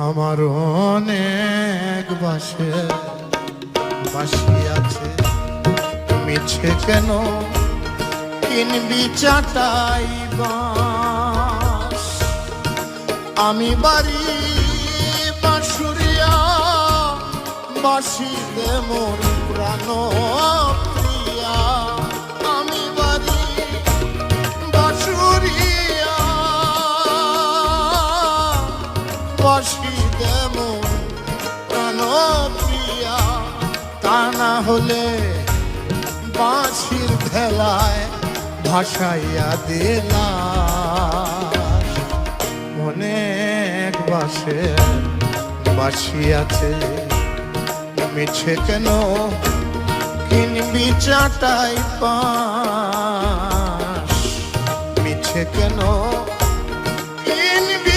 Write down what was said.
আমার অনেক বাসি আছে, মিছে কেন কিনবি চাটাই বাঁশ। আমি বাড়ি বাঁশুরিয়া, বাঁশিতে মোর প্রাণ প্রিয়া। আমি বাড়ি বাঁশুরিয়া, বাঁশিতে মোর প্রাণ প্রিয়া। তা না হলে বাঁশির ভেলায় ভাসাইয়া দিলাম। অনেক বাসি আছে, মিছে কেন কিনবি চাটাই বাঁশ। মিছে কেন